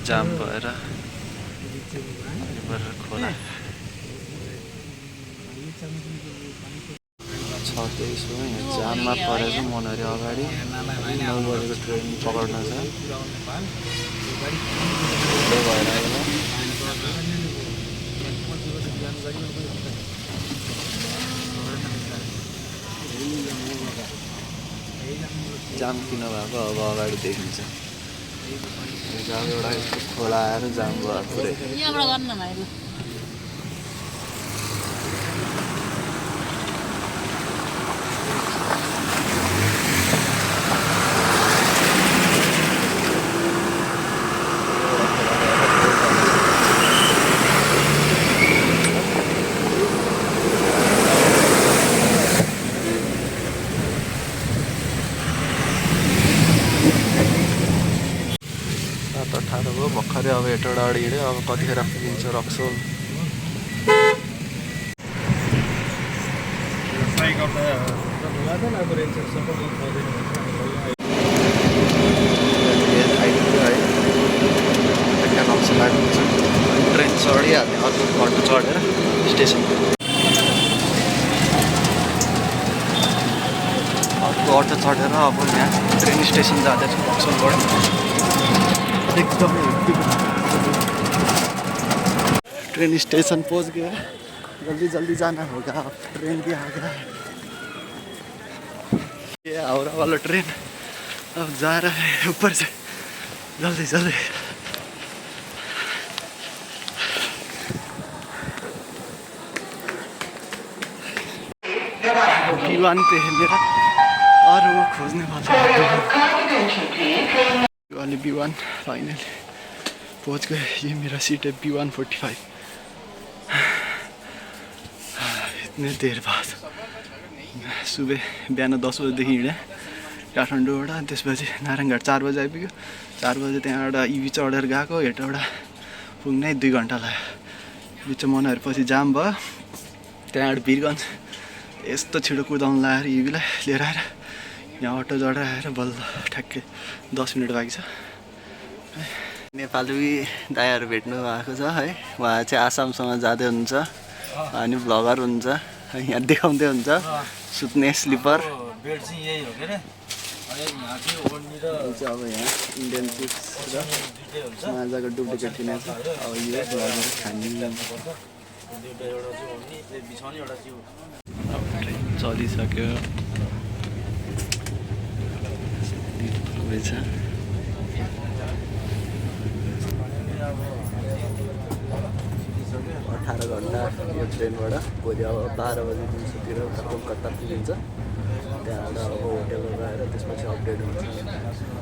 जाम भएर खोला छँदैछ हो। यहाँ जाममा परेछ मनहरी अगाडि 9 बजेको ट्रेन पकड्न छ। जाम किन भएको अब अगाडि देखिन्छ। जब एउटा यस्तो खोला आएर जाम भयो पुरै। ठाडो भयो भर्खरै अब यताबाट अगाडि हिँड्यो। अब कतिखेर पुगिन्छ रक्सोल। ट्रेन चढिहाल्ने अर्को घन्टा चढेर स्टेसन अर्को अटो चढेर अब यहाँ ट्रेन स्टेसन जाँदैछ रक्सोलबाट। एकदमै ट्रेन स्टेशन पहुंच गया। जल्दी जल्दी जाना होगा। अब ट्रेन भी आ गया। ये हावड़ा वाला ट्रेन अब जा रहा है ऊपर से। जल्दी जल्दी B1 पे है मेरा और वो खोजने वाला है। वाली B1 फाइनली पहुंच गए। ये मेरा सीट है B145। इतने देर बाद सुबह बिहान 10 बजेदेखि हिँडेँ काठमाडौँबाट। त्यसपछि नारायणघाट 4 बजे आइपुग्यो। 4 बजे त्यहाँबाट इभी चढेर गएको। हेटौँबाट पुग्नै 2 घन्टा लाग्यो। बिचमा मनहरीपछि जाम भयो। त्यहाँबाट वीरगञ्ज यस्तो छिटो कुदाउनु लगाएर इभीलाई लिएर आएर यहाँ अटो चढेर आएर बल्ल ठ्याक्कै 10 मिनट बाँकी छ। नेपाली दाइहरू भेट्नु भएको छ है। उहाँ चाहिँ आसामसँग जाँदै हुनुहुन्छ अनि भ्लगर हुन्छ। यहाँ देखाउँदै हुन्छ सुत्ने स्लिपर। बेड चाहिँ यही हो के रे। अब यहाँ इन्डियन चिप्स र माजाको डुप्लिकेट किनेको छ। अब यो भ्लगर खाने ट्रेन चलिसक्यो। रहेछ 18 घन्टा यो ट्रेनबाट। भोलि अब 12 बजी दिउँसोतिर कोलकाता पुगिन्छ। त्यहाँबाट अब होटेलमा गएर त्यसपछि अपडेट हुन्छ।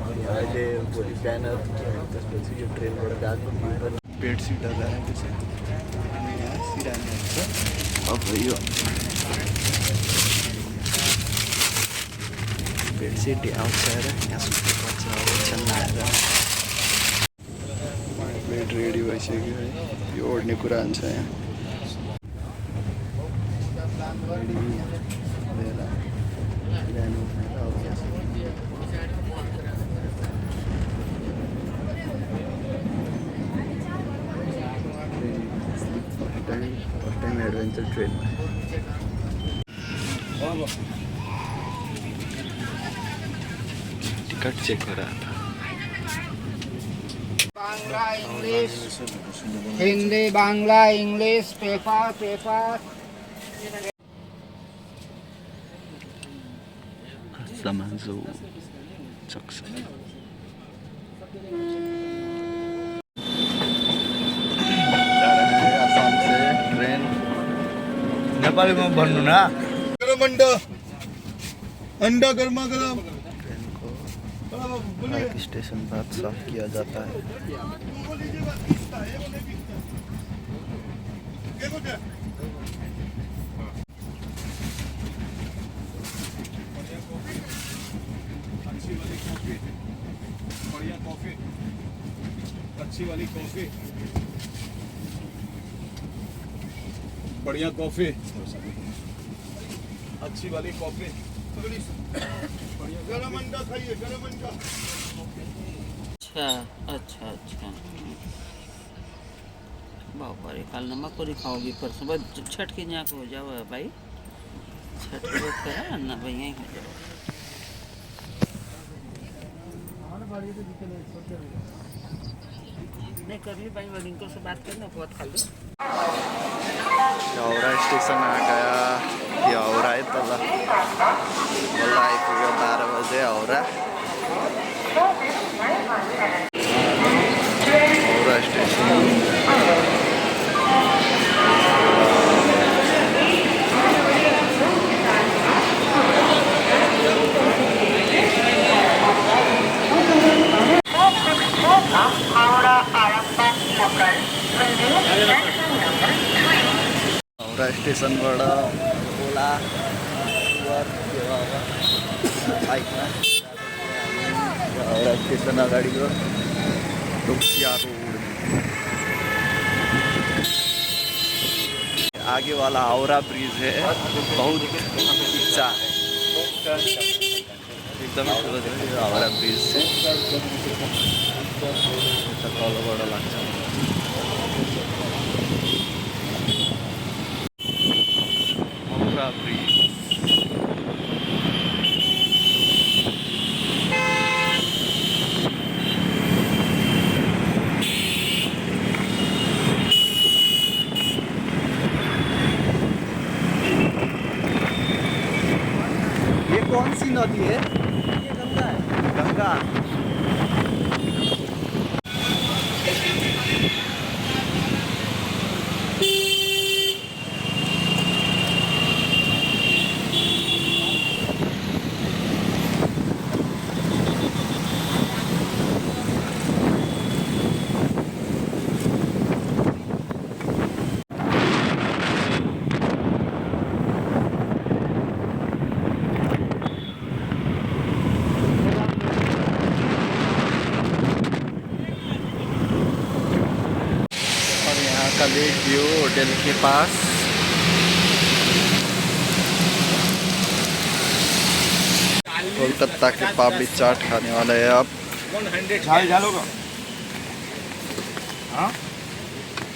अनि अहिले भोलि बिहान त्यसपछि यो ट्रेनबाट गएको बेडसिटहरू आएको छ। यहाँ सिरानीहरू छ। अब यो बेडसिट आउँछ र यहाँ सुत्नुपर्छ। अब एकछिन आएर बेड रेडी भइसक्यो है। यो ओढ्ने कुरा हुन्छ यहाँ। फर्स्ट टाइम एडभेन्चर ट्रेनमा टिकट चेक हो रहा था। Bangla English Hindi Bangla English paper समाजो सक्छ। आसाम से ट्रेन नेपाली में भन्नु ना। गरम अंडा गर्मा गरम। ट्रेन को हर स्टेशन पर साफ किया जाता है। अच्छी वाली कॉफी बढ़िया कॉफी अच्छी वाली कॉफी बढ़िया गरम अंडा खाइए गरम अंडा। 6 अच्छा अच्छा अच्छा। बाबा रे, कल नमक और खाओगी, परसों बाद छठ के यहाँ को हो जाओ भाई, छठ के बाद करा ना भाई, यहीं हो जाओ। नहीं कर ली भाई, रिंकल से बात करना, बहुत खा ली। हावड़ा स्टेशन आ गया। ये हावड़ा है तल बल्ल आइपुग्यो 12 बजे हावड़ा। हावड़ा स्टेशन हावड़ा स्टेसनबाट ओला उबर बाइकमा हावड़ा स्टेशन अगाडिको टोक्सिया रोड। आगे वाला हावड़ा ब्रिज है, बहुत ऊंचा है, एकदम ठुलो छ यो हावड़ा ब्रिज चाहिँ। तलबाट लाग्छ हावड़ा ब्रिज। ये कौन सी नदी है? ये गंगा है। गंगा। और यहाँ का लेक व्यू होटल के पास। कोलकाता के पापड़ी चाट खाने वाला है अब। झाल झालो का? हाँ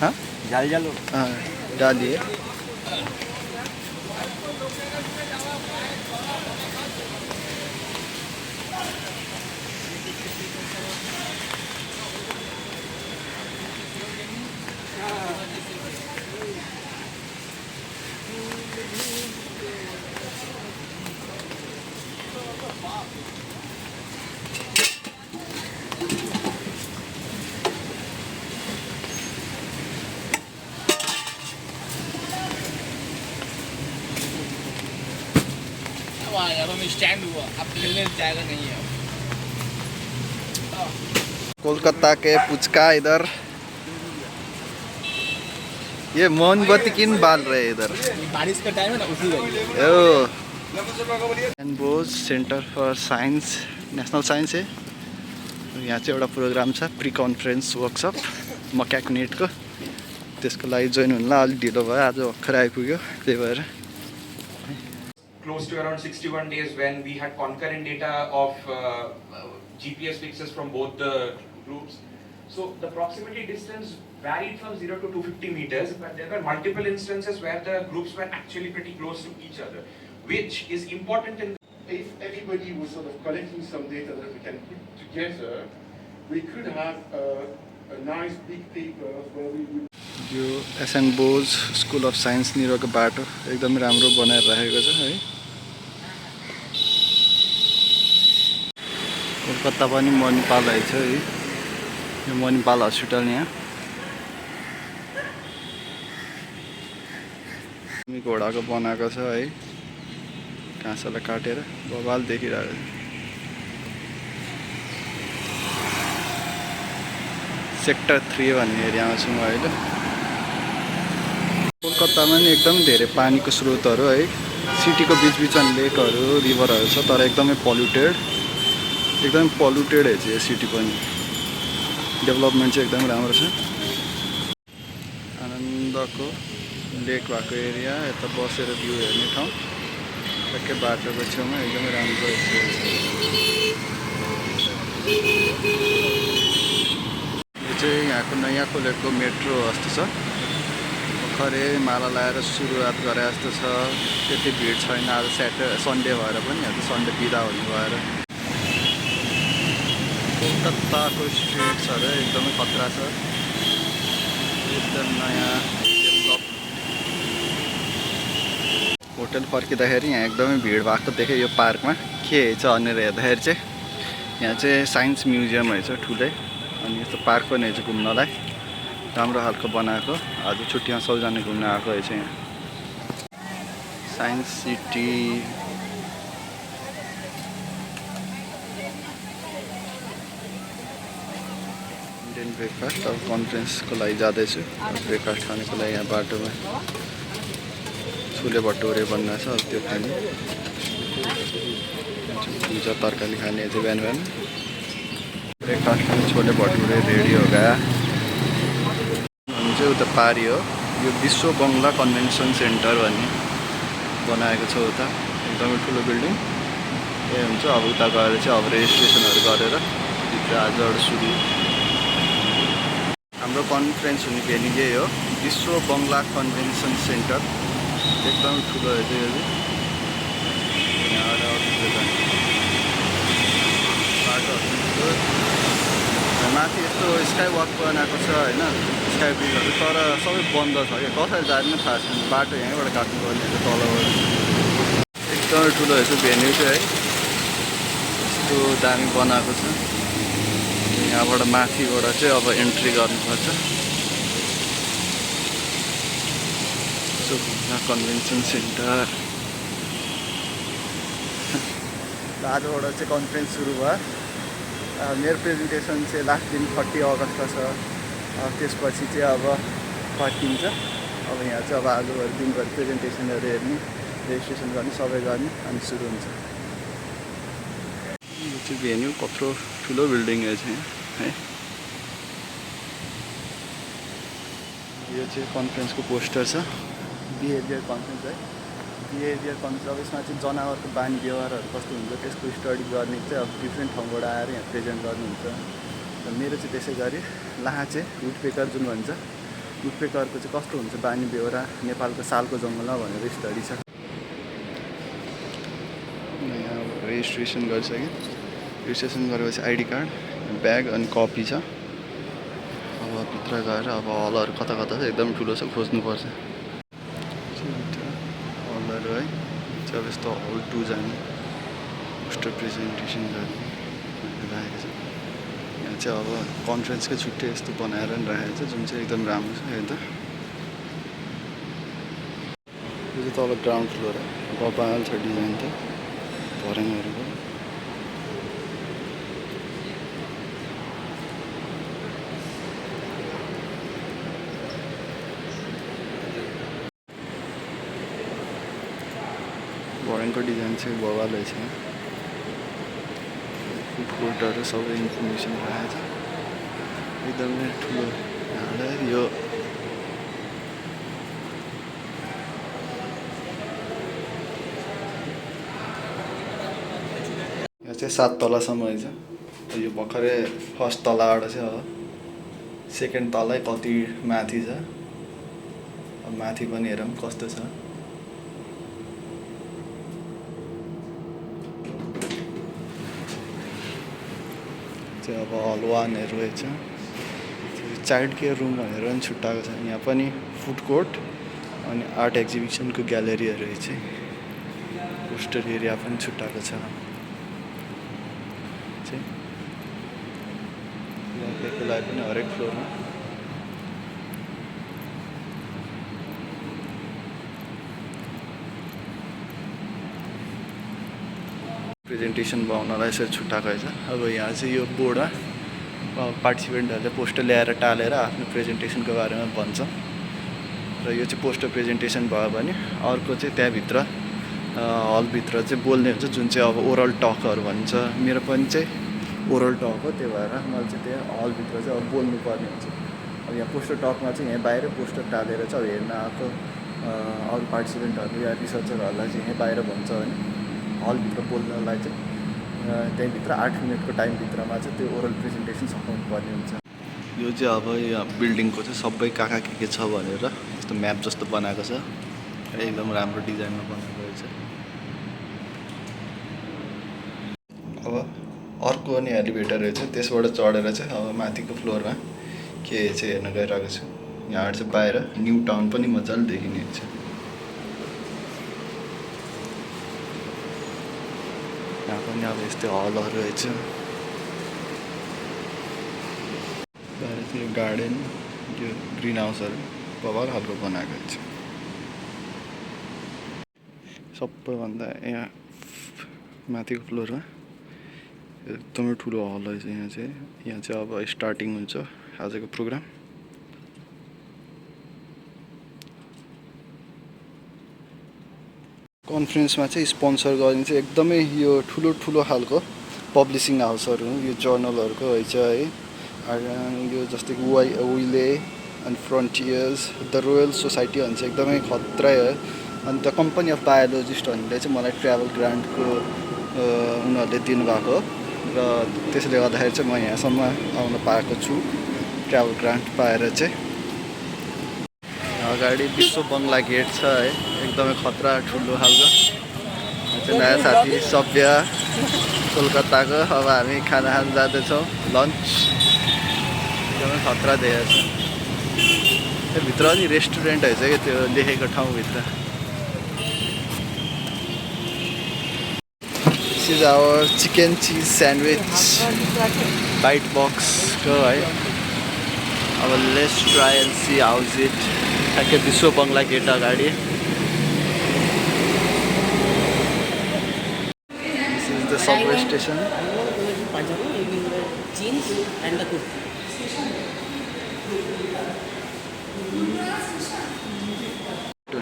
हाँ झाल झालो। हाँ, डालिए। स्टैंड हुआ, अब खेलने जाएगा नहीं है। कोलकाता के पुचका इधर। ये मोमबत्ती किन बाल रहे इधर? बारिश का टाइम है ना, उसी वजह। ओ N Bose centre for science, national science है। यहाँ चाहिँ एउटा प्रोग्राम छ, प्री कन्फरेन्स वर्कसप मक्याको नेटको, त्यसको लागि जोइन हुनुलाई अलिक ढिलो भयो, आज भर्खर आइपुग्यो, त्यही भएर। Close to around 61 days when we had concurrent data of GPS fixes from both the groups. So the proximity distance varied from 0 to 250 meters, but there were multiple instances where the groups were actually pretty close to each other, which is important in. If everybody was sort of collecting some data that we can put together, we could have a nice big paper where we would. यो S N Bose school of science निरको बाटो एकदमै राम्रो बनाएर राखेको छ है। कोलकाता पनि मणिपाल रहेछ है, यो मणिपाल हस्पिटल यहाँ। घोडाको बनाएको छ है, घाँसलाई काटेर बबाल देखिरहेको छ। सेक्टर 3 भन्ने एरियामा छु म अहिले। कोलकातामा नि एकदम धेरै पानीको स्रोतहरू है, सिटीको बिचबिचमा लेकहरू रिभरहरू छ, तर एकदमै पल्युटेड है चाहिँ यो सिटी पनि। डेभलपमेन्ट चाहिँ एकदम राम्रो छ। आनन्दको लेक भएको एरिया, यता बसेर भ्यू हेर्ने ठाउँ, ट्याक्कै बाटोको छेउमा एकदमै राम्रो छ। यो चाहिँ यहाँको नयाँ खोलेको मेट्रो जस्तो छ। भर्खरै माला लगाएर सुरुवात गरे जस्तो छ। त्यति भिड छैन आज सन्डे भएर पनि आज सन्डे बिदा हुने भएर। कोलकाताको स्ट्रिट्सहरू एकदमै खतरा छ। एकदम नयाँ डेभलप। होटल फर्किँदाखेरि यहाँ एकदमै भिड भएको देखेँ यो पार्कमा। के छ भनेर हेर्दाखेरि चाहिँ यहाँ चाहिँ साइन्स म्युजियम रहेछ ठुलै। अनि यस्तो पार्क पनि रहेछ घुम्नलाई, राम्रो खालको बनाएको। आज छुट्टीमा सबैजना घुम्न आएको रहेछ यहाँ। Science city Indian breakfast. अब कन्फरेन्सको लागि जाँदैछु, ब्रेकफास्ट खानेको लागि। यहाँ बाटोमा छोले भटुरे बनिरहेछ, अब त्यो खाने। पूजा तरकारी खाने चाहिँ बिहान बिहान ब्रेकफास्ट खाने छोले भटुरे रेडी हो गया। चाहिँ उता पारी हो, यो विश्व बङ्गला कन्भेन्सन सेन्टर भन्ने बनाएको छ उता। एकदमै ठुलो बिल्डिङ ए हुन्छ। अब उता गएर चाहिँ अब रेजिस्ट्रेसनहरू गरेर भित्र आजबाट सुरु। हाम्रो कन्फरेन्स हुने भेन्यू यही हो, विश्व बङ्गला कन्भेन्सन सेन्टर। एकदमै ठुलो हो यो चाहिँ। यहाँबाट माथि यस्तो स्काई वक बनाएको छ होइन, स्काई ब्रिजहरू, तर सबै बन्द छ क्या। कसरी जाने थाहा छैन, बाटो यहीँबाट काट्नुपर्ने हो तलबाट। एकदमै ठुलो रहेछ भेन्यू चाहिँ है, यस्तो दामी बनाएको छ। यहाँबाट माथिबाट चाहिँ अब एन्ट्री गर्नुपर्छ। Convention centre. आजबाट चाहिँ कन्फरेन्स सुरु भयो। मेरो प्रेजेन्टेसन चाहिँ लास्ट दिन 30 अगस्तमा छ। त्यसपछि चाहिँ अब फर्किन्छ। अब यहाँ चाहिँ अब आजभरि दिनभरि प्रेजेन्टेसनहरू हेर्ने, रेजिस्ट्रेसन गर्ने, सबै गर्ने, अनि सुरु हुन्छ। यो चाहिँ भेन्यू कत्रो ठुलो बिल्डिङ रहेछ यहाँ है। यो चाहिँ कन्फरेन्सको पोस्टर छ, बिहेभियर कन्फरेन्स है। बिहेभियर कन्फरेन्स अब यसमा चाहिँ जनावरको बानी व्यवहारहरू कस्तो हुन्छ त्यसको स्टडी गर्ने चाहिँ अब डिफ्रेन्ट ठाउँबाट आएर यहाँ प्रेजेन्ट गर्नुहुन्छ। र मेरो चाहिँ त्यसै गरी लाहाँचे वुडपेकर जुन भन्छ, वुडपेकरको चाहिँ कस्तो हुन्छ बानी व्यवहार नेपालको सालको जङ्गलमा भनेर स्टडी छ। यहाँ अब रेजिस्ट्रेसन गरिसकेँ। रेजिस्ट्रेसन गरेपछि आइडी कार्ड, ब्याग अनि कपी छ। अब भित्र गएर अब हलहरू कता कता छ, एकदम ठुलो छ, खोज्नुपर्छ हलहरू है। चाहिँ अब यस्तो हल 2 जाने, पोस्टर प्रेजेन्टेसन गर्ने राखेको छ। यहाँ चाहिँ अब कन्फरेन्सकै छुट्टै यस्तो बनाएर पनि राखेको छ, जुन चाहिँ एकदम राम्रो छ हेर्दा। यो चाहिँ तल ग्राउन्ड फ्लोर हो, कपाल छ डिजाइन त भर्याङहरूको। भर्याङको डिजाइन चाहिँ बवाल रहेछ। फुड कोर्टहरू सबै इन्फर्मेसन राखेको छ, एकदमै ठुलो। यहाँलाई यो यहाँ चाहिँ 7 तलासम्म रहेछ। यो भर्खरै फर्स्ट तलाबाट चाहिँ अब सेकेन्ड तलै कति माथि छ। अब माथि पनि हेरौँ कस्तो छ। चाहिँ अब हल 1हरू रहेछ। चाइल्ड केयर रुम भनेर पनि छुट्टाएको छ। यहाँ पनि फुड कोर्ट अनि आर्ट एक्जिबिसनको ग्यालेरीहरू रहेछ। पोस्टर एरिया पनि छुट्टाएको छ। त्यसको लागि पनि हरेक फ्लोरमा प्रेजेन्टेसन बनाउनलाई यसरी छुट्टाएको रहेछ। अब यहाँ चाहिँ यो बोर्डमा पार्टिसिपेन्टहरूले पोस्टर ल्याएर टालेर आफ्नो प्रेजेन्टेसनको बारेमा भन्छ। र यो चाहिँ पोस्टर प्रेजेन्टेसन भयो भने अर्को चाहिँ त्यहाँभित्र हलभित्र चाहिँ बोल्ने हुन्छ, जुन चाहिँ अब ओरल टकहरू भन्छ। मेरो पनि चाहिँ ओरल टक हो, त्यही भएर मैले चाहिँ त्यहाँ हलभित्र चाहिँ अब बोल्नुपर्ने हुन्छ। अब यहाँ पोस्टर टकमा चाहिँ यहाँ बाहिर पोस्टर टालेर चाहिँ अब हेर्न आएको अरू पार्टिसिपेन्टहरू या रिसर्चरहरूलाई चाहिँ यहाँ बाहिर भन्छ भने हलभित्र बोल्नलाई चाहिँ त्यहीँभित्र 8 मिनटको टाइमभित्रमा चाहिँ त्यो ओरल प्रेजेन्टेसन सघाउनु पर्ने हुन्छ। यो चाहिँ अब यहाँ बिल्डिङको चाहिँ सबै कहाँ के छ भनेर यस्तो म्याप जस्तो बनाएको छ, एकदम राम्रो डिजाइनमा बनाएको रहेछ। अब अर्को अनि एलिभेटर रहेछ, त्यसबाट चढेर चाहिँ अब माथिको फ्लोरमा के चाहिँ हेर्न गइरहेको छु। यहाँबाट चाहिँ बाहिर न्यू टाउन पनि मजाले देखिने छ। यहाँ पनि अब यस्तै हलहरू रहेछ। बाहिर चाहिँ गार्डन, यो ग्रिन हाउसहरू बबाल खालको बनाएको छ। सबैभन्दा यहाँ माथिको फ्लोरमा एकदमै ठुलो हल रहेछ। यहाँ चाहिँ अब स्टार्टिङ हुन्छ आजको प्रोग्राम। कन्फरेन्समा चाहिँ स्पोन्सर गर्ने चाहिँ एकदमै यो ठुलो खालको पब्लिसिङ हाउसहरू, यो जर्नलहरूको रहेछ है। यो जस्तै कि विले अनि फ्रन्टियर्स, द रोयल सोसाइटी भन्छ, एकदमै खत्रै हो। अनि द कम्पनी अफ बायोलोजिस्टहरूले चाहिँ मलाई ट्राभल ग्रान्टको उनीहरूले दिनुभएको र त्यसले गर्दाखेरि चाहिँ म यहाँसम्म आउन पाएको छु ट्राभल ग्रान्ट पाएर चाहिँ। अगाडि विश्व बङ्गला गेट छ है, एकदमै खतरा ठुलो खालको। नयाँ साथी सभ्य कोलकाताको। अब हामी खाना खान जाँदैछौँ, लन्च। एकदमै खतरा देखेको छ। भित्र नि रेस्टुरेन्ट रहेछ क्या त्यो लेखेको ठाउँभित्र। This is our chicken cheese sandwich bite बक्सको है। अब let's try and see how's it. ठ्याक्कै विश्व बङ्गला गेट अगाडि। This is the subway station.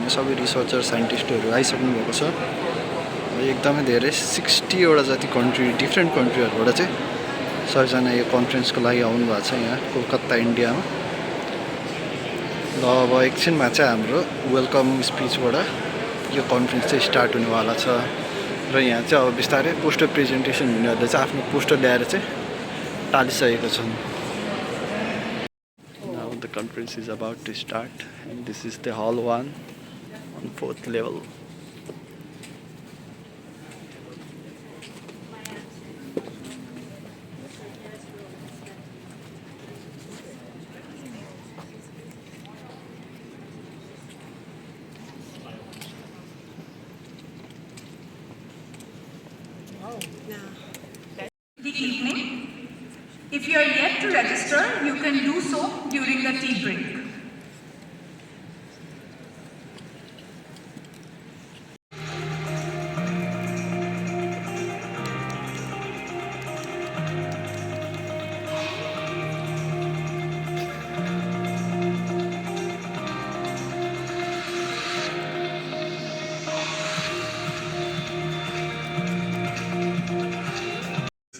सबै रिसर्चर साइन्टिस्टहरू आइसक्नु भएको छ। एकदमै धेरै 60वटा जति कन्ट्री, डिफ्रेन्ट कन्ट्रीहरूबाट चाहिँ सबैजना यो कन्फरेन्सको लागि आउनु भएको छ यहाँ कोलकाता इन्डियामा। ल अब एकछिनमा चाहिँ हाम्रो वेलकम स्पिचबाट यो कन्फरेन्स चाहिँ स्टार्ट हुनेवाला छ। र यहाँ चाहिँ अब बिस्तारै पोस्टर प्रेजेन्टेसन हुनेहरूले चाहिँ आफ्नो पोस्टर ल्याएर चाहिँ टालिसकेको छन्। Now the conference is about to start and this is the hall 1 on 4th level. Good evening. If you are yet to register, you can do so during the tea break.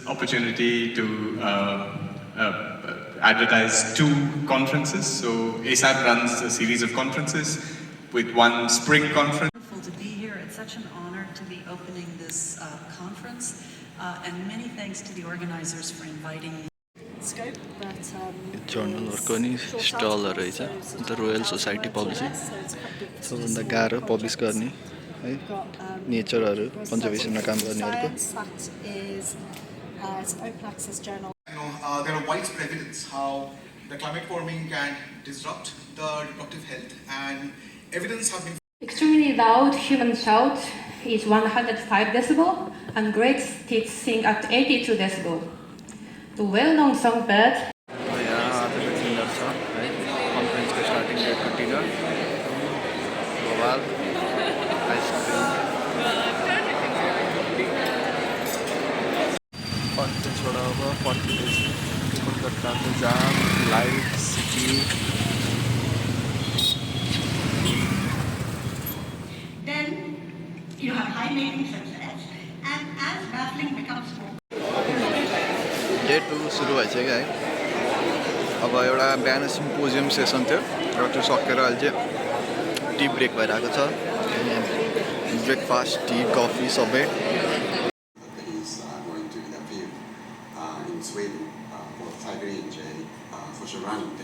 Opportunity to advertise 2 conferences. So ASAP runs a series of conferences with one spring conference. Wonderful to be here. It's such an honor to be opening this conference, and many thanks to the organizers for inviting me. जर्नलहरूको नि स्टलहरू रहेछ। The royal society publishing सबभन्दा गाह्रो publish गर्ने है, नेचरहरू कन्जर्भेसनमा काम गर्नेहरूको। It's open access journal. There are widespread evidence how the climate warming can disrupt the reproductive health, and evidence have been. Extremely loud human shout is 105 decibel, and great kids sing at 82 decibel. The well-known songbird. कन्फरेन्सको starting डेटको ticket कन्फरेन्सबाट अब फर्किँदैछु कोलकाताको jam light city. Then you have high making success, and as baffling becomes more. Day 2 सुरु भइसक्यो है। अब एउटा बिहान सिम्पोजियम सेसन थियो र त्यो सकेर अहिले चाहिँ टी ब्रेक भइरहेको छ। ब्रेकफास्ट, टी, कफी सबै। Is going to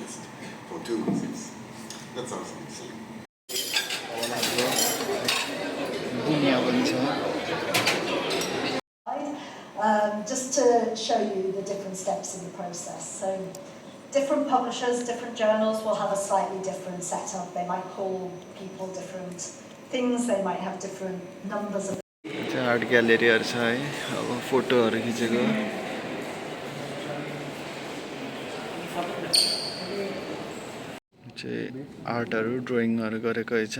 list for 2 reasons. That's awesome. दुनिया पनि छ just to show you the different steps in the process. So different publishers, different journals will have a slightly different setup. They might call people different things, they might have different numbers of art ग्यालेरीहरू छ है अब फोटोहरू खिचेको चाहिँ आर्टहरू ड्रइङहरू गरेको रहेछ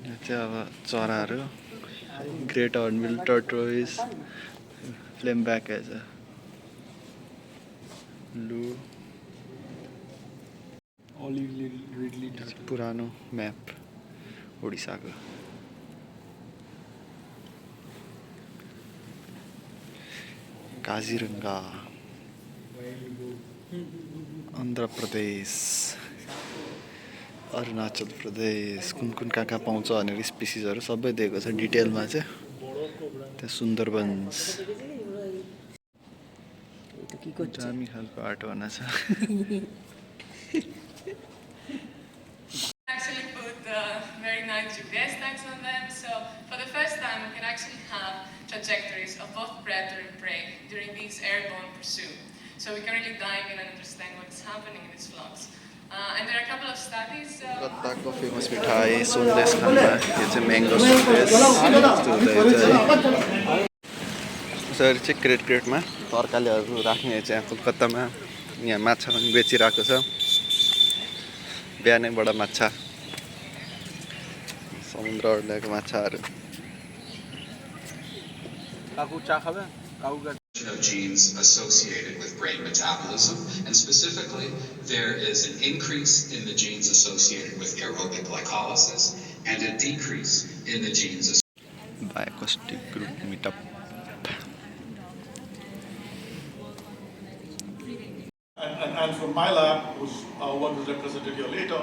यो चाहिँ अब चराहरू great hornbill tortoise flame back रहेछ लु पुरानो म्याप ओडिसाको काजीरंगा आन्ध्र प्रदेश अरुणाचल प्रदेश कुन कुन कहाँ पाउँछ भनेर स्पिसिसहरू सबै दिएको छ डिटेलमा चाहिँ त्यहाँ सुन्दरबन्स दामी खालको आर्ट बनाएको छ Actually put very nice GPS tags on them, so for the first time we can actually have trajectories of both predator and prey during these airborne pursuit. So we can really dive in and understand what's happening in these flocks. And there are a couple of studies. कलकत्ताको famous मिठाई सुन्देश खाना यो चाहिँ mango सुन्देश यसरी चाहिँ क्रेटमा तरकारीहरू राख्ने चाहिँ कलकत्तामा यहाँ माछा पनि बेचिरहेको छ बिहानैबाट माछा समुद्रबाट ल्याएको माछाहरू Of genes associated with brain metabolism, and specifically, there is an increase in the genes associated with aerobic glycolysis and a decrease in the genes associated Bioacoustic group meetup. And from my lab, was what was represented here later.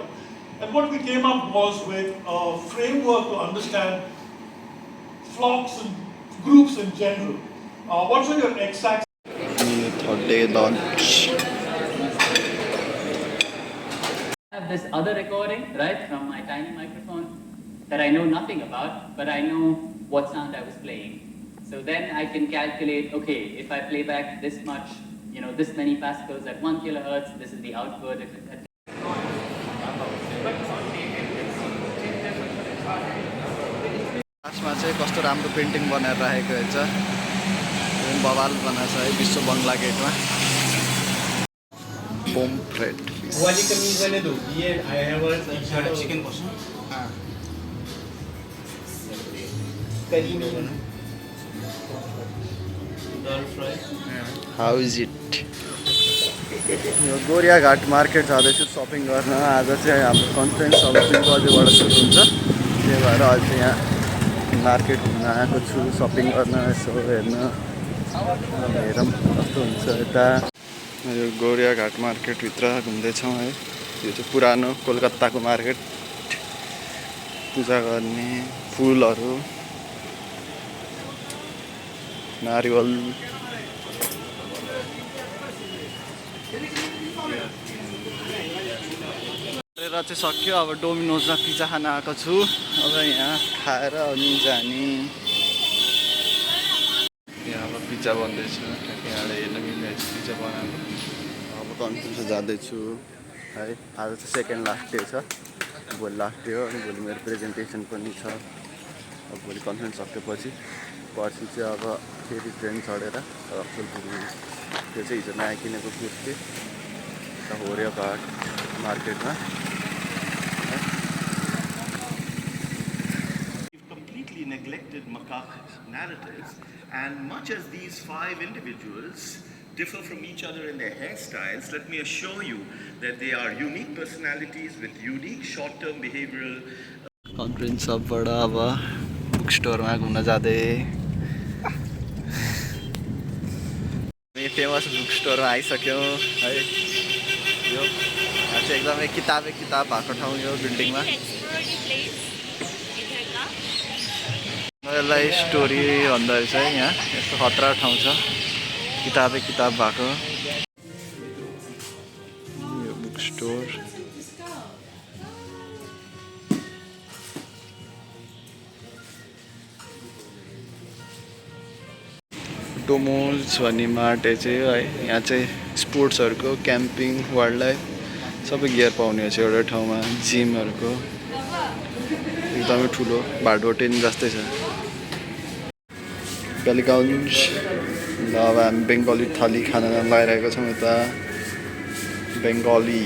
And what we came up was with a framework to understand flocks and groups in general. What's your exact? Third day launch. I have this other recording, right, from my tiny microphone that I know nothing about, but I know what sound I was playing. So then I can calculate, okay, if I play back this much, you know, this many pascals at 1 kilohertz, this is the output. If it, लास्टमा चाहिँ कस्तो राम्रो painting बनाएर राखेको रहेछ बवाल बनाएको छ है विश्व बङ्गला गेटमा पोम्फ्रेट चिकन पर्सन हाउ इज इट यो गोरियाघाट मार्केट जाँदैछु सपिङ गर्न आज चाहिँ हाम्रो कन्फरेन्स अब 3 बजेबाट सुरु हुन्छ त्यही भएर अहिले यहाँ मार्केट घुम्न आएको छु सपिङ गर्न यसो हेर्न हेरौँ कस्तो हुन्छ यता यो गोरियाघाट मार्केटभित्र घुम्दैछौँ है यो चाहिँ पुरानो कोलकाताको मार्केट पूजा गर्ने फुलहरू नारिवल गरेर चाहिँ सक्यो अब डोमिनोजमा पिज्जा खान आएको छु अब यहाँ खाएर अनि जाने यहाँ अब पिज्जा बन्दैछु यहाँबाट हेर्न मिल्दैछ पिज्जा बनाएको अब कन्फरेन्स जाँदैछु है आज चाहिँ सेकेन्ड लास्ट डे छ भोलि लास्ट डे हो अनि भोलि मेरो प्रेजेन्टेसन पनि छ अब भोलि कन्फरेन्स सकेपछि पर्सि चाहिँ अब फेरि ट्रेन चढेर रक्सुल पुग्ने त्यो चाहिँ हिजो नयाँ किनेको कुर्ती गोरियाघाट मार्केटमा completely neglected macaque narratives, and much as these 5 individuals differ from each other in their hairstyles, let me assure you that they are unique personalities with unique short-term behavioral conference सबबाट अब बुक स्टोरमा घुम्न जाँदै famous book स्टोरमा आइसक्यौँ है यो चाहिँ एकदमै किताब भएको ठाउँ यो बिल्डिङमा यसलाई स्टोरी भन्दा रहेछ है। यहाँ यस्तो खतरा ठाउँ छ, किताबै किताब भएको। यो बुक स्टोर। डोमोज भन्ने मार्ट चाहिँ है। यहाँ चाहिँ स्पोर्ट्सहरूको क्याम्पिङ, वाइल्ड लाइफ सबै गियर पाउने छ एउटा ठाउँमा। जिमहरूको एकदमै ठुलो भाटोटेन जस्तै छ। कालीगञ्ज। ल अब हामी बेङ्गली थाली खान लगाइरहेको छौँ यता। बेङ्गली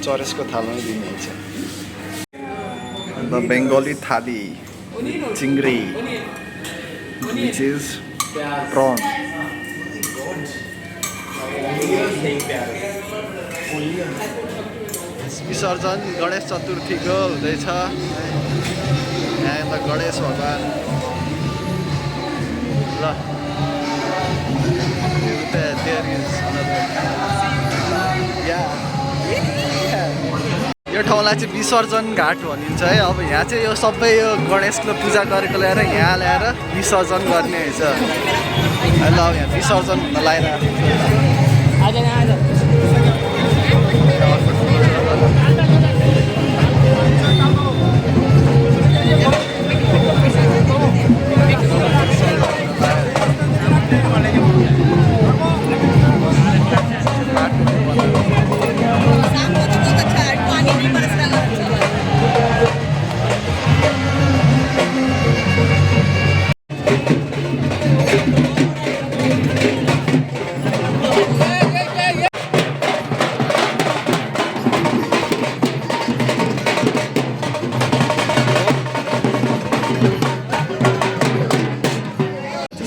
84 थालमा दिनुहुन्छ। अन्त बेङ्गली थाली चिङ्ग्री, which is prawn. विसर्जन गणेश चतुर्थीको हुँदैछ। यहाँ त गणेश भगवान। ल यो ठाउँलाई चाहिँ विसर्जन घाट भनिन्छ है। अब यहाँ चाहिँ यो सबै यो गणेशको पूजा गरेको ल्याएर यहाँ ल्याएर विसर्जन गर्ने रहेछ। ल अब यहाँ विसर्जन हुन लगाइरहेको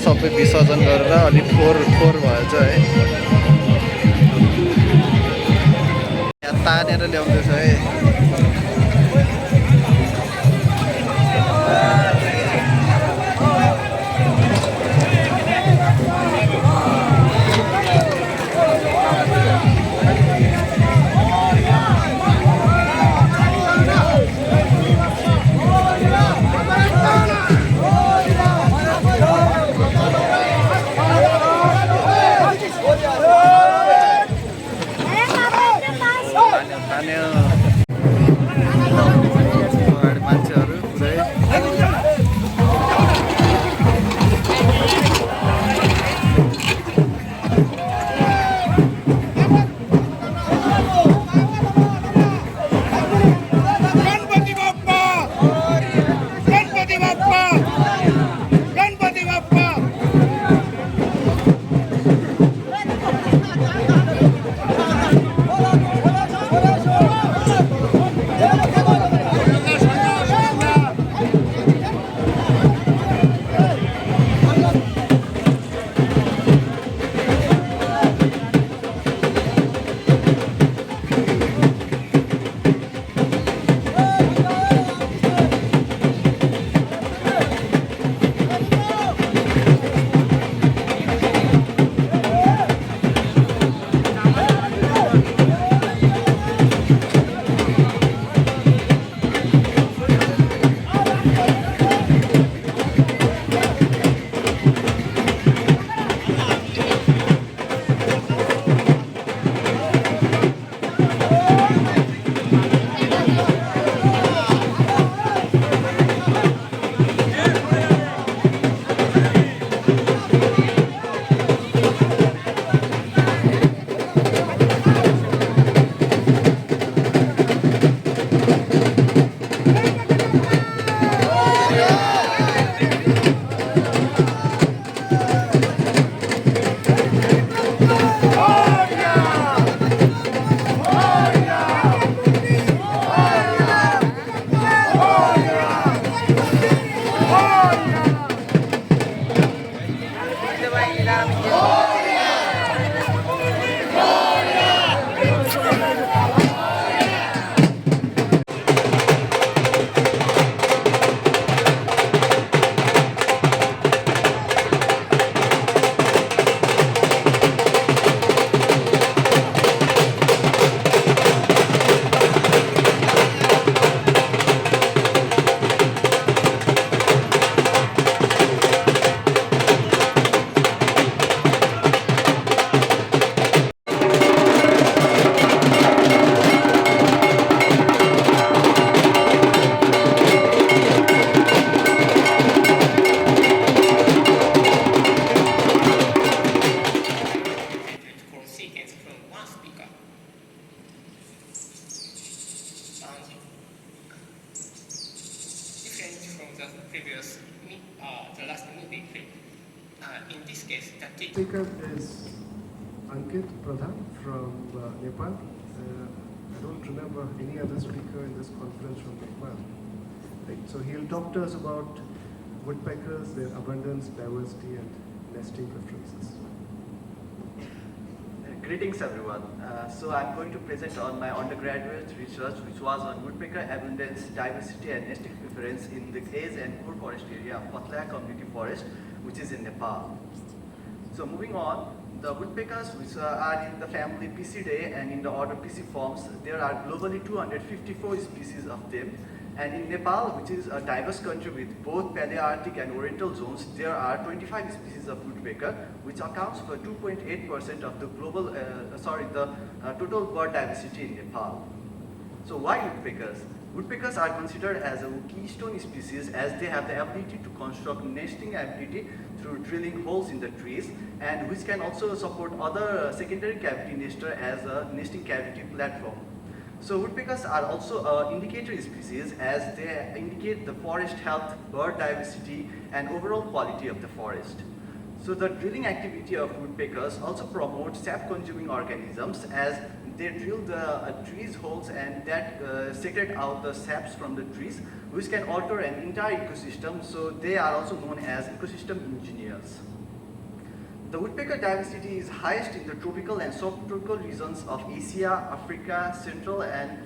सबै विसर्जन गरेर अलिक फोहोर भएछ है। यहाँ तानेर ल्याउँदैछ है। तान्यो previous the last movie film. In this case, the Speaker is Ankit Pradhan from Nepal. I don't remember any other speaker in this conference from Nepal. Right. So he'll talk to us about woodpeckers, their abundance, diversity, and nesting preferences. Greetings everyone. So I'm going to present on my undergraduate research which was on woodpecker abundance, diversity and nesting preference in the Aes and Core forest area of Patlaya Community Forest which is in Nepal. So moving on, the woodpeckers which are in the family Picidae and in the order Piciformes, there are globally 254 species of them. And in Nepal, which is a diverse country with both Palearctic and Oriental zones, there are 25 species of woodpecker, which accounts for 2.8% of the global, total bird diversity in Nepal. So why woodpeckers? Woodpeckers are considered as a keystone species as they have the ability to construct nesting ability through drilling holes in the trees, and which can also support other secondary cavity nester as a nesting cavity platform. So woodpeckers are also indicator species as they indicate the forest health, bird diversity and overall quality of the forest. So the drilling activity of woodpeckers also promotes sap-consuming organisms as they drill the trees holes and that secrete out the saps from the trees which can alter an entire ecosystem. So they are also known as ecosystem engineers. The woodpecker diversity is highest in the tropical and subtropical regions of Asia, Africa, Central and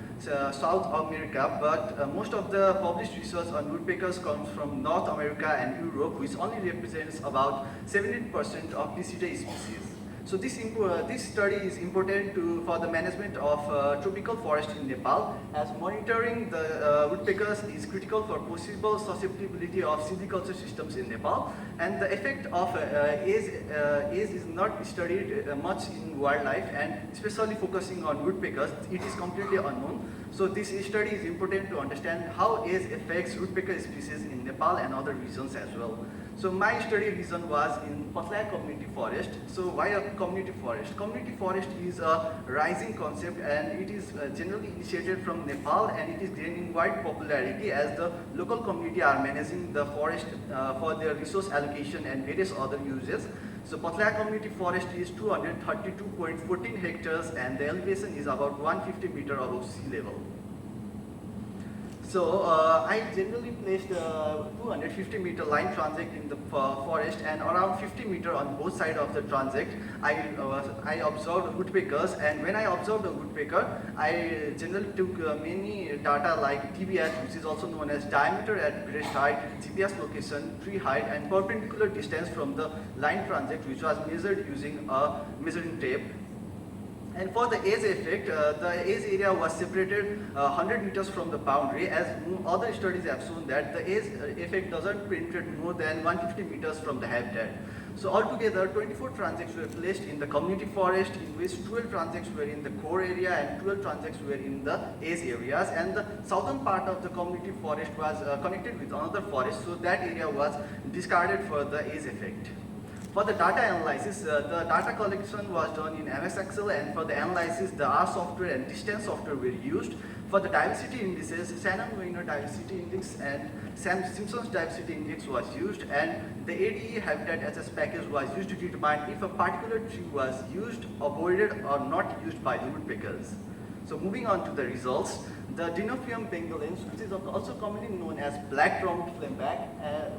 South America, but most of the published research on woodpeckers comes from North America and Europe, which only represents about 17% of Picidae species. So this study is important for the management of tropical forest in Nepal, as monitoring the woodpeckers is critical for possible susceptibility of silviculture systems in Nepal, and the effect of Aes is not studied much in wildlife, and especially focusing on woodpeckers, it is completely unknown. So this study is important to understand how Aes affects woodpecker species in Nepal and other regions as well. So my study region was in Patlaya Community Forest. So why a community forest? Community forest is a rising concept and it is generally initiated from Nepal, and it is gaining wide popularity as the local community are managing the forest for their resource allocation and various other uses. So Patlaya Community Forest is 232.14 hectares and the elevation is about 150 meters above sea level. So I generally placed a 250-meter line transect in the forest, and around 50 meters on both sides of the transect, I observed woodpeckers. And when I observed the woodpecker, I generally took many data like TBH, which is also known as diameter at breast height, GPS location, tree height, and perpendicular distance from the line transect, which was measured using a measuring tape. And for the Aes effect, the Aes area was separated 100 meters from the boundary, as other studies have shown that the Aes effect doesn't penetrate more than 150 meters from the habitat. So altogether, 24 transects were placed in the community forest, in which 12 transects were in the core area and 12 transects were in the Aes areas, and the southern part of the community forest was connected with another forest, so that area was discarded for the Aes effect. For the data analysis, the data collection was done in MS Excel, and for the analysis, the R software and distance software were used. For the diversity indices, Shannon-Weiner diversity index and Simpson's diversity index was used, and the ADE habitat SS package was used to determine if a particular tree was used, avoided, or not used by the woodpeckers. So moving on to the results, the Dinophium bengalens, which is also commonly known as black-trumped flameback,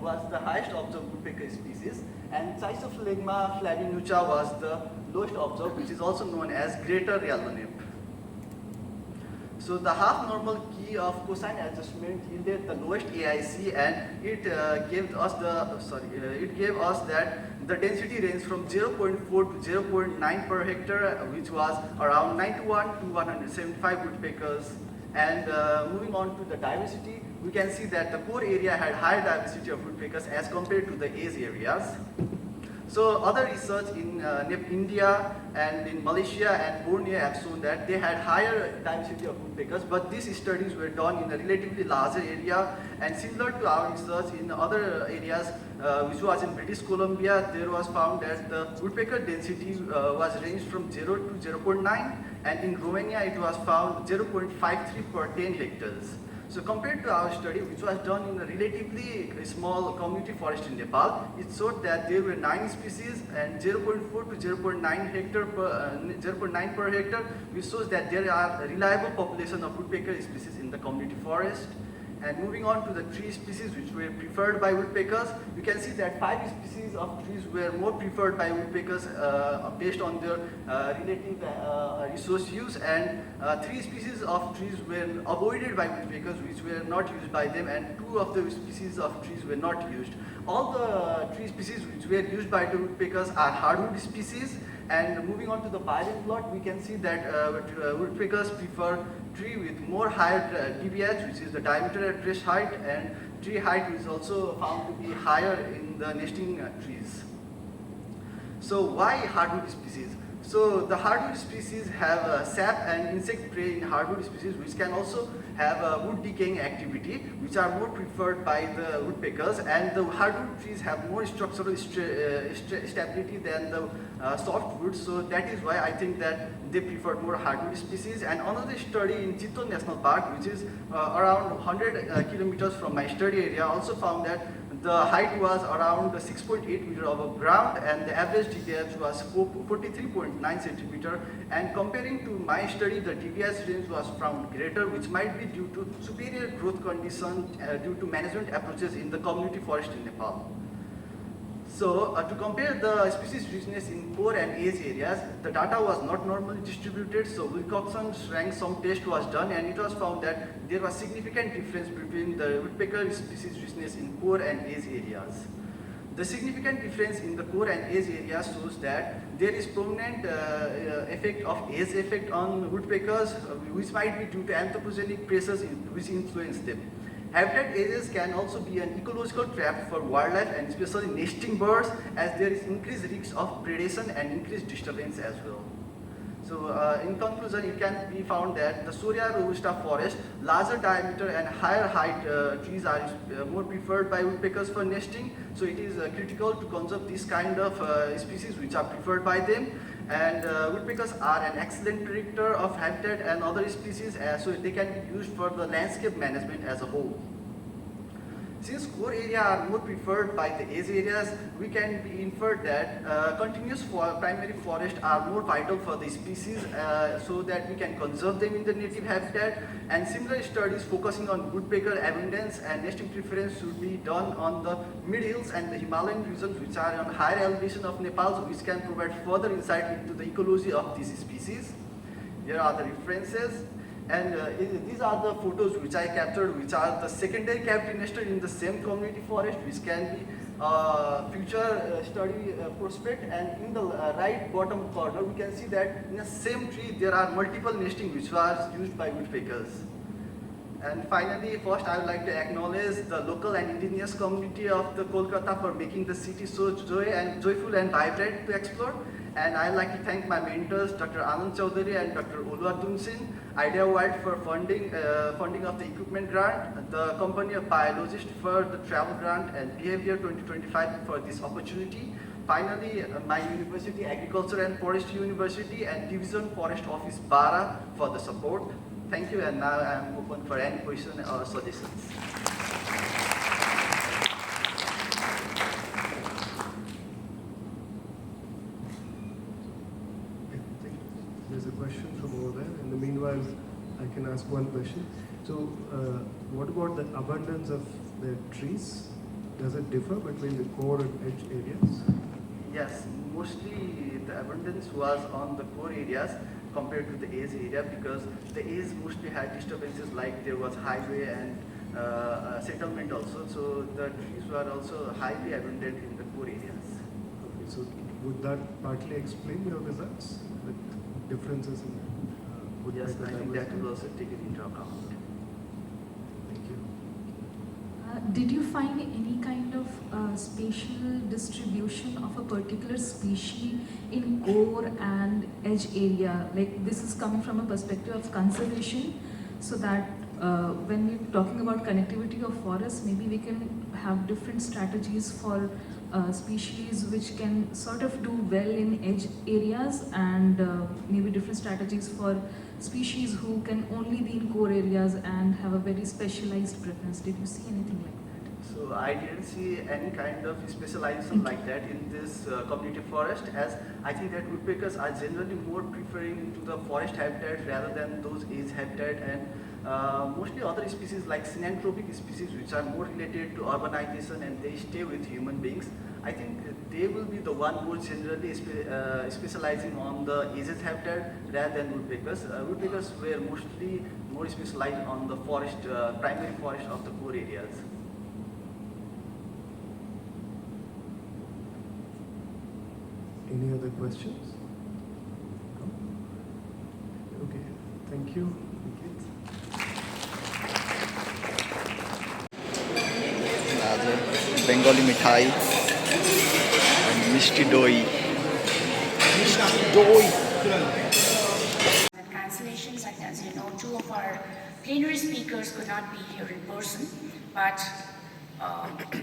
was the highest observed woodpecker species, and Cystophlegma flavinucha was the lowest observed, which is also known as greater yellow nymph. So the half-normal key of cosine adjustment yielded the lowest AIC, and it gave us that the density range from 0.4 to 0.9 per hectare, which was around 91 to 175 woodpeckers. And moving on to the diversity, we can see that the core area had higher diversity of woodpeckers as compared to the Aes areas. So other research in India and in Malaysia and Borneo have shown that they had higher diversity of woodpeckers, but these studies were done in a relatively larger area, and similar to our research in other areas, which was in British Columbia, there was found that the woodpecker density was ranged from 0 to 0.9, and in Romania it was found 0.53 per 10 hectares. So compared to our study, which was done in a relatively small community forest in Nepal, it showed that there were 9 species and 0.4 to 0.9 hectare per 0.9 per hectare, which shows that there are a reliable population of woodpecker species in the community forest. And moving on to the tree species which were preferred by woodpeckers, you can see that 5 species of trees were more preferred by woodpeckers based on their relative resource use, and 3 species of trees were avoided by woodpeckers which were not used by them, and 2 of the species of trees were not used. All the tree species which were used by the woodpeckers are hardwood species. And moving on to the Byron plot, we can see that woodpeckers prefer tree with more higher DBH, which is the diameter at rest height, and tree height is also found to be higher in the nesting trees. So why hardwood species? So the hardwood species have sap and insect prey in hardwood species, which can also have wood decaying activity, which are more preferred by the woodpeckers, and the hardwood trees have more structural stability than the softwood, so that is why I think that they prefer more hardwood species. And another study in Chitwan National Park, which is around 100 kilometers from my study area, also found that the height was around 6.8 meter above ground, and the average DBH was 43.9 centimeter. And comparing to my study, the DBH range was found greater, which might be due to superior growth conditions due to management approaches in the community forest in Nepal. So to compare the species richness in core and edge areas, the data was not normally distributed, so Wilcoxon's rank sum test was done, and it was found that there was significant difference between the woodpecker species richness in core and edge areas. The significant difference in the core and edge areas shows that there is prominent effect of edge effect on woodpeckers, which might be due to anthropogenic pressures which influence them. Habitat areas can also be an ecological trap for wildlife and especially nesting birds, as there is increased risk of predation and increased disturbance as well. So in conclusion, it can be found that the Soria robusta forest, larger diameter and higher height trees are more preferred by woodpeckers for nesting. So it is critical to conserve this kind of species which are preferred by them. And woodpeckers are an excellent predictor of habitat and other species, so they can be used for the landscape management as a whole. Since core areas are more preferred by the edge areas, we can be inferred that continuous primary forests are more vital for the species, so that we can conserve them in the native habitat. And similar studies focusing on woodpecker abundance and nesting preference should be done on the mid-hills and the Himalayan regions, which are on higher elevation of Nepal, which can provide further insight into the ecology of these species. Here are the references. And these are the photos which I captured, which are the secondary cavity nester in the same community forest, which can be future study prospect. And in the right bottom corner, we can see that in the same tree there are multiple nesting which was used by woodpeckers. And finally, first I would like to acknowledge the local and indigenous community of the Kolkata for making the city so joyful and vibrant to explore. And I'd like to thank my mentors, Dr. Anand Chaudhary and Dr. Olua Tunsin, Idea World for funding of the equipment grant, the company of biologists for the travel grant, and Behavior 2025 for this opportunity. Finally, my university, Agriculture and Forestry University, and Division Forest Office, Bara, for the support. Thank you, and now I am open for any questions or suggestions. There's a question from over there. In the meanwhile, I can ask one question. So, what about the abundance of the trees? Does it differ between the core and edge areas? Yes, mostly the abundance was on the core areas compared to the edge area, because the edge mostly had disturbances, like there was highway and settlement also. So the trees were also highly abundant in the core areas. Okay, so would that partly explain your results? The differences in yes, I think that will also take it into account. Thank you. Did you find any kind of spatial distribution of a particular species in core and edge area? Like, this is coming from a perspective of conservation, so that when we're talking about connectivity of forests, maybe we can have different strategies for species which can sort of do well in edge areas, and maybe different strategies for species who can only be in core areas and have a very specialized preference. Did you see anything like that? So I didn't see any kind of specialization like that in this community forest, as I think that woodpeckers are generally more preferring into the forest habitat rather than those edge habitat, and mostly other species like synanthropic species which are more related to urbanization and they stay with human beings. I think they will be the one who generally specializing on the edges habitat rather than woodpeckers. Woodpeckers were mostly more specialized on the forest, primary forest of the core areas. Any other questions? No? Okay, thank you. आज Bengali मिठाई मिष्टी दोई Cancellations, and as you know, 2 of our plenary speakers could not be here in person, but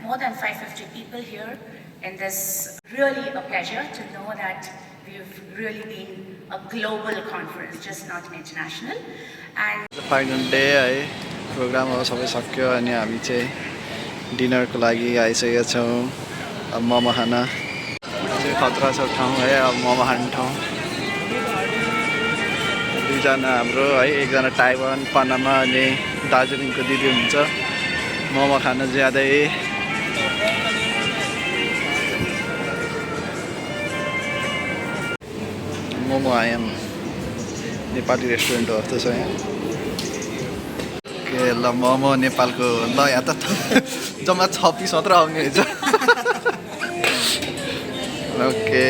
more than 550 people here, and this really a pleasure to know that we've really been a global conference, just not international. And final day है programme अब सबै सक्यो अनि हामी चाहिँ डिनरको लागि आइसकेका छौँ। अब मोमो खान चाहिँ खतरा छ ठाउँ है, अब मोमो खाने ठाउँ। दुईजना हाम्रो है, एकजना ताइवान पनामा अनि दार्जिलिङको दिदी हुन्छ। मोमो खान ज्यादै मोमो आयम नेपाली रेस्टुरेन्ट हो जस्तो छ यहाँ। के ल मोमो नेपालको ल यहाँ त जम्मा 6 पिस मात्र आउने हुन्छ। ओके